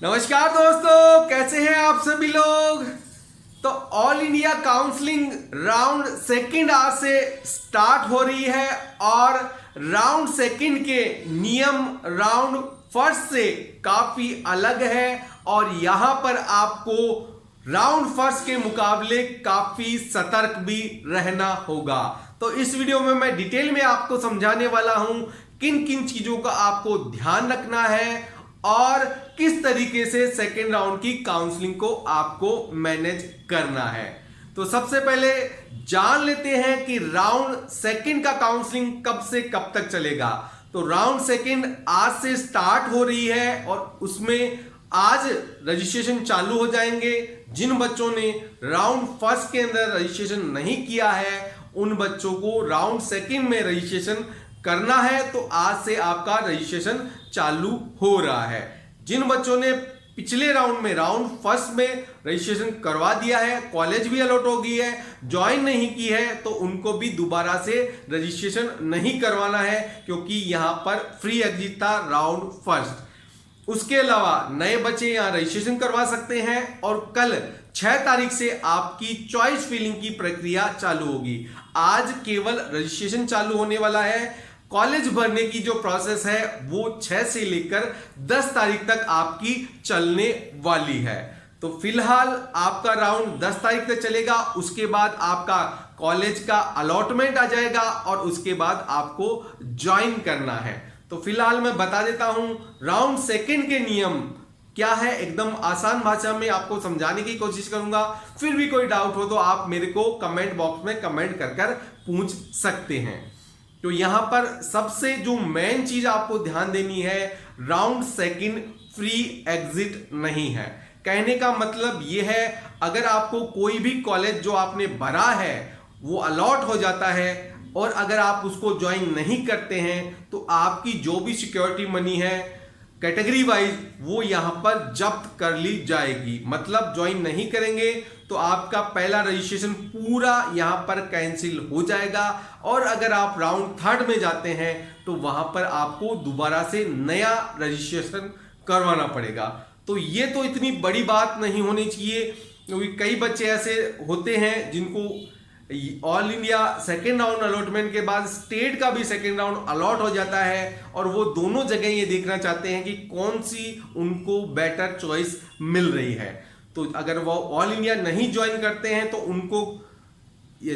नमस्कार दोस्तों, कैसे हैं आप सभी लोग। तो all India counselling round second आज से स्टार्ट हो रही है और राउंड सेकंड के नियम राउंड फर्स्ट से काफी अलग है और यहां पर आपको राउंड फर्स्ट के मुकाबले काफी सतर्क भी रहना होगा। तो इस वीडियो में मैं डिटेल में आपको समझाने वाला हूं किन किन चीजों का आपको ध्यान रखना है और किस तरीके से सेकेंड राउंड की काउंसलिंग को आपको मैनेज करना है। तो सबसे पहले जान लेते हैं कि राउंड सेकेंड का काउंसलिंग कब से कब तक चलेगा। तो राउंड सेकेंड आज से स्टार्ट हो रही है और उसमें आज रजिस्ट्रेशन चालू हो जाएंगे। जिन बच्चों ने राउंड फर्स्ट के अंदर रजिस्ट्रेशन नहीं किया है उन बच्चों को राउंड सेकेंड में रजिस्ट्रेशन करना है, तो आज से आपका रजिस्ट्रेशन चालू हो रहा है। जिन बच्चों ने पिछले राउंड में राउंड फर्स्ट में रजिस्ट्रेशन करवा दिया है, कॉलेज भी अलॉट हो गई है, ज्वाइन नहीं की है, तो उनको भी दोबारा से रजिस्ट्रेशन नहीं करवाना है क्योंकि यहां पर फ्री एग्जिट था राउंड फर्स्ट। उसके अलावा नए बच्चे यहां रजिस्ट्रेशन करवा सकते हैं और कल 6 तारीख से आपकी चॉइस फिलिंग की प्रक्रिया चालू होगी। आज केवल रजिस्ट्रेशन चालू होने वाला है। कॉलेज भरने की जो प्रोसेस है वो 6 से लेकर 10 तारीख तक आपकी चलने वाली है। तो फिलहाल आपका राउंड 10 तारीख तक चलेगा, उसके बाद आपका कॉलेज का अलॉटमेंट आ जाएगा और उसके बाद आपको ज्वाइन करना है। तो फिलहाल मैं बता देता हूं राउंड सेकेंड के नियम क्या है, एकदम आसान भाषा में आपको समझाने की कोशिश करूंगा। फिर भी कोई डाउट हो तो आप मेरे को कमेंट बॉक्स में कमेंट कर पूछ सकते हैं। तो यहां पर सबसे जो मेन चीज आपको ध्यान देनी है, राउंड सेकंड फ्री एग्जिट नहीं है। कहने का मतलब यह है, अगर आपको कोई भी कॉलेज जो आपने भरा है वो अलॉट हो जाता है और अगर आप उसको ज्वाइन नहीं करते हैं तो आपकी जो भी सिक्योरिटी मनी है कैटेगरी वाइज वो यहां पर जब्त कर ली जाएगी। मतलब ज्वाइन नहीं करेंगे तो आपका पहला रजिस्ट्रेशन पूरा यहां पर कैंसिल हो जाएगा और अगर आप राउंड थर्ड में जाते हैं तो वहां पर आपको दोबारा से नया रजिस्ट्रेशन करवाना पड़ेगा। तो ये तो इतनी बड़ी बात नहीं होनी चाहिए क्योंकि कई बच्चे ऐसे होते हैं जिनको all India second round allotment के बाद स्टेट का भी सेकेंड राउंड अलॉट हो जाता है और वो दोनों जगह ये देखना चाहते हैं कि कौन सी उनको बेटर चॉइस मिल रही है। तो अगर वो ऑल इंडिया नहीं ज्वाइन करते हैं तो उनको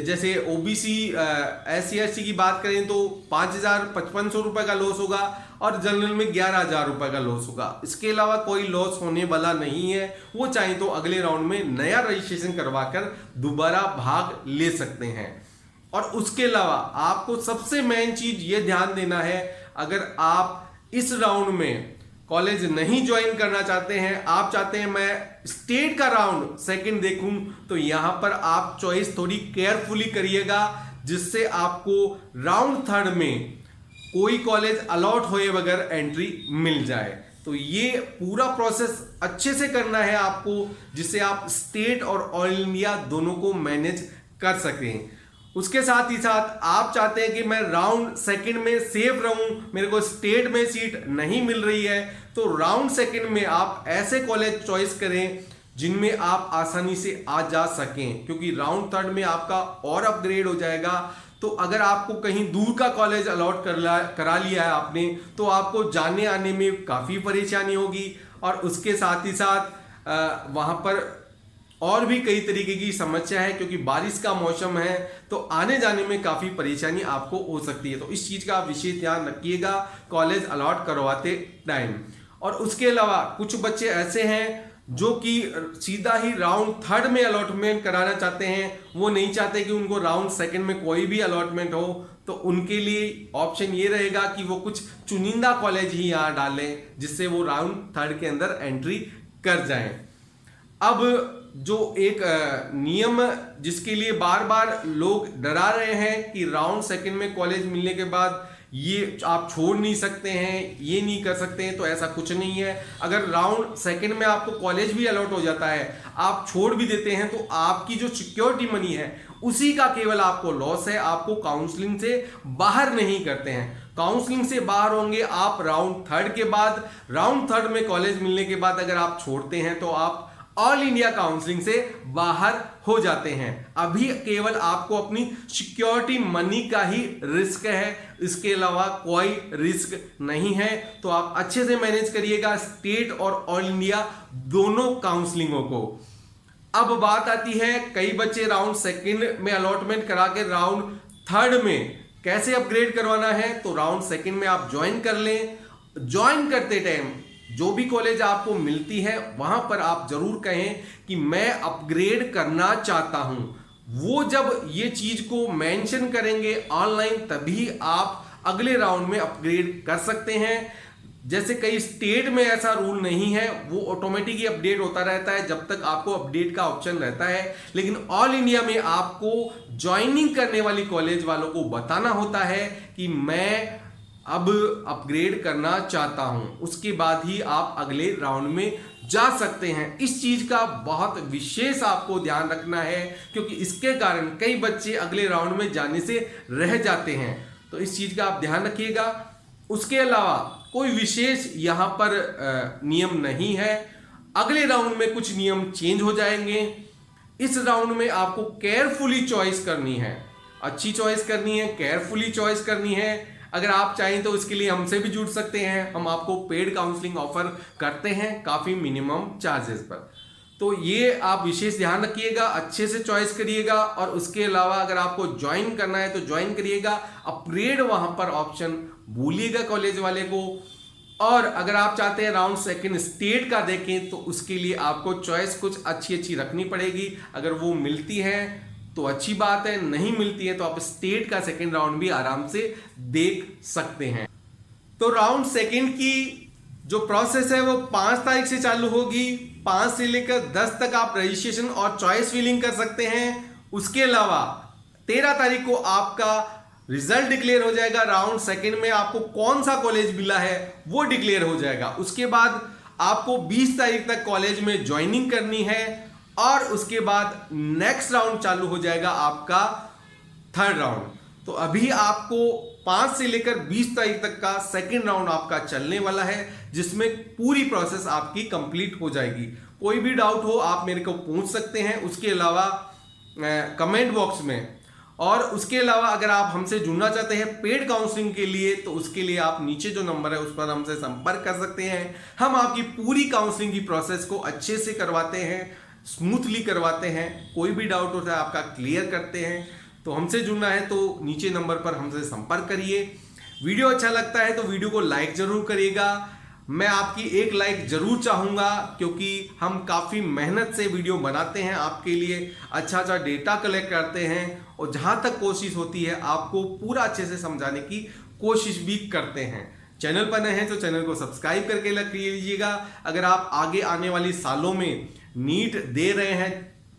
जैसे ओबीसी SC/ST की बात करें तो 5,500 रुपए का लॉस होगा और जनरल में 11,000 रुपए का लॉस होगा। इसके अलावा कोई लॉस होने वाला नहीं है। वो चाहे तो अगले राउंड में नया रजिस्ट्रेशन करवाकर दोबारा भाग ले सकते हैं। और उसके अलावा आपको सबसे मेन चीज ये ध्यान देना है, अगर आप इस राउंड में कॉलेज नहीं ज्वाइन करना चाहते हैं, आप चाहते हैं मैं स्टेट का राउंड सेकंड देखूं, तो यहां पर आप चॉइस थोड़ी केयरफुली करिएगा जिससे आपको राउंड थर्ड में कोई कॉलेज अलॉट होए बगैर एंट्री मिल जाए। तो ये पूरा प्रोसेस अच्छे से करना है आपको जिससे आप स्टेट और ऑल इंडिया दोनों को मैनेज कर सकें। उसके साथ ही साथ आप चाहते हैं कि मैं राउंड सेकंड में सेफ रहूं, मेरे को स्टेट में सीट नहीं मिल रही है, तो राउंड सेकंड में आप ऐसे कॉलेज चॉइस करें जिनमें आप आसानी से आ जा सकें क्योंकि राउंड थर्ड में आपका और अपग्रेड हो जाएगा। तो अगर आपको कहीं दूर का कॉलेज अलॉट करा लिया है आपने तो आपको जाने आने में काफ़ी परेशानी होगी और उसके साथ ही साथ वहाँ पर और भी कई तरीके की समस्या है क्योंकि बारिश का मौसम है तो आने जाने में काफ़ी परेशानी आपको हो सकती है। तो इस चीज़ का आप विशेष ध्यान रखिएगा कॉलेज अलॉट करवाते टाइम। और उसके अलावा कुछ बच्चे ऐसे हैं जो कि सीधा ही राउंड थर्ड में अलॉटमेंट कराना चाहते हैं, वो नहीं चाहते कि उनको राउंड सेकंड में कोई भी अलॉटमेंट हो। तो उनके लिए ऑप्शन ये रहेगा कि वो कुछ चुनिंदा कॉलेज ही यहाँ डालें जिससे वो राउंड थर्ड के अंदर एंट्री कर जाएं। अब जो एक नियम जिसके लिए बार बार लोग डरा रहे हैं कि राउंड सेकंड में कॉलेज मिलने के बाद ये आप छोड़ नहीं सकते हैं, ये नहीं कर सकते हैं, तो ऐसा कुछ नहीं है। अगर राउंड सेकंड में आपको कॉलेज भी अलॉट हो जाता है, आप छोड़ भी देते हैं, तो आपकी जो सिक्योरिटी मनी है उसी का केवल आपको लॉस है। आपको काउंसलिंग से बाहर नहीं करते हैं। काउंसलिंग से बाहर होंगे आप राउंड थर्ड के बाद। राउंड थर्ड में कॉलेज मिलने के बाद अगर आप छोड़ते हैं तो आप ऑल इंडिया काउंसलिंग से बाहर हो जाते हैं। अभी केवल आपको अपनी सिक्योरिटी मनी का ही रिस्क है, इसके अलावा कोई रिस्क नहीं है। तो आप अच्छे से मैनेज करिएगा स्टेट और ऑल इंडिया दोनों काउंसलिंगों को। अब बात आती है, कई बच्चे राउंड सेकंड में अलॉटमेंट करा के राउंड थर्ड में कैसे अपग्रेड करवाना है। तो राउंड सेकंड में आप ज्वाइन कर लें। ज्वाइन करते टाइम जो भी कॉलेज आपको मिलती है वहां पर आप जरूर कहें कि मैं अपग्रेड करना चाहता हूं। वो जब ये चीज को मेंशन करेंगे ऑनलाइन, तभी आप अगले राउंड में अपग्रेड कर सकते हैं। जैसे कई स्टेट में ऐसा रूल नहीं है, वो ऑटोमेटिकली अपडेट होता रहता है जब तक आपको अपडेट का ऑप्शन रहता है। लेकिन ऑल इंडिया में आपको ज्वाइनिंग करने वाली कॉलेज वालों को बताना होता है कि मैं अब अपग्रेड करना चाहता हूं, उसके बाद ही आप अगले राउंड में जा सकते हैं। इस चीज का बहुत विशेष आपको ध्यान रखना है, क्योंकि इसके कारण कई बच्चे अगले राउंड में जाने से रह जाते हैं। तो इस चीज का आप ध्यान रखिएगा। उसके अलावा कोई विशेष यहां पर नियम नहीं है। अगले राउंड में कुछ नियम चेंज हो जाएंगे। इस राउंड में आपको केयरफुली चॉइस करनी है, अच्छी चॉइस करनी है, केयरफुली चॉइस करनी है। अगर आप चाहें तो इसके लिए हमसे भी जुड़ सकते हैं। हम आपको पेड काउंसलिंग ऑफर करते हैं काफी मिनिमम चार्जेस पर। तो ये आप विशेष ध्यान रखिएगा, अच्छे से चॉइस करिएगा। और उसके अलावा अगर आपको ज्वाइन करना है तो ज्वाइन करिएगा। अपग्रेड वहां पर ऑप्शन भूलिएगा कॉलेज वाले को। और अगर आप चाहते हैं राउंड सेकंड स्टेट का देखें तो उसके लिए आपको चॉइस कुछ अच्छी रखनी पड़ेगी। अगर वो मिलती है तो अच्छी बात है, नहीं मिलती है तो आप स्टेट का सेकंड राउंड भी आराम से देख सकते हैं। तो राउंड सेकंड की जो प्रोसेस है वो 5 तारीख से चालू होगी। 5 से लेकर 10 तक आप रजिस्ट्रेशन और चॉइस फिलिंग कर सकते हैं। उसके अलावा 13 तारीख को आपका रिजल्ट डिक्लेयर हो जाएगा। राउंड सेकंड में आपको कौन सा कॉलेज मिला है वो डिक्लेयर हो जाएगा। उसके बाद आपको 20 तारीख तक कॉलेज में ज्वाइनिंग करनी है और उसके बाद नेक्स्ट राउंड चालू हो जाएगा आपका थर्ड राउंड। तो अभी आपको 5 से लेकर 20 तारीख तक का सेकंड राउंड आपका चलने वाला है, जिसमें पूरी प्रोसेस आपकी कंप्लीट हो जाएगी। कोई भी डाउट हो आप मेरे को पूछ सकते हैं, उसके अलावा कमेंट बॉक्स में। और उसके अलावा अगर आप हमसे जुड़ना चाहते हैं पेड काउंसलिंग के लिए तो उसके लिए आप नीचे जो नंबर है उस पर हमसे संपर्क कर सकते हैं। हम आपकी पूरी काउंसलिंग की प्रोसेस को अच्छे से करवाते हैं, स्मूथली करवाते हैं। कोई भी डाउट होता है आपका क्लियर करते हैं। तो हमसे जुड़ना है तो नीचे नंबर पर हमसे संपर्क करिए। वीडियो अच्छा लगता है तो वीडियो को लाइक जरूर करिएगा। मैं आपकी एक लाइक जरूर चाहूँगा, क्योंकि हम काफ़ी मेहनत से वीडियो बनाते हैं आपके लिए, अच्छा डेटा कलेक्ट करते हैं और जहाँ तक कोशिश होती है आपको पूरा अच्छे से समझाने की कोशिश भी करते हैं। चैनल पर नए हैं तो चैनल को सब्सक्राइब करके रख लीजिएगा। अगर आप आगे आने वाली सालों में नीट दे रहे हैं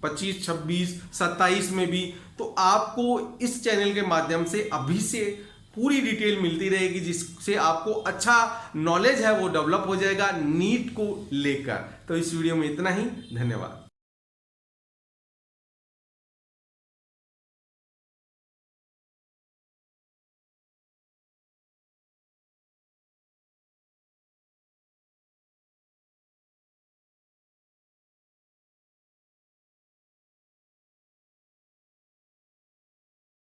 25, 26, 27 में भी, तो आपको इस चैनल के माध्यम से अभी से पूरी डिटेल मिलती रहेगी, जिससे आपको अच्छा नॉलेज है वो डेवलप हो जाएगा नीट को लेकर। तो इस वीडियो में इतना ही, धन्यवाद।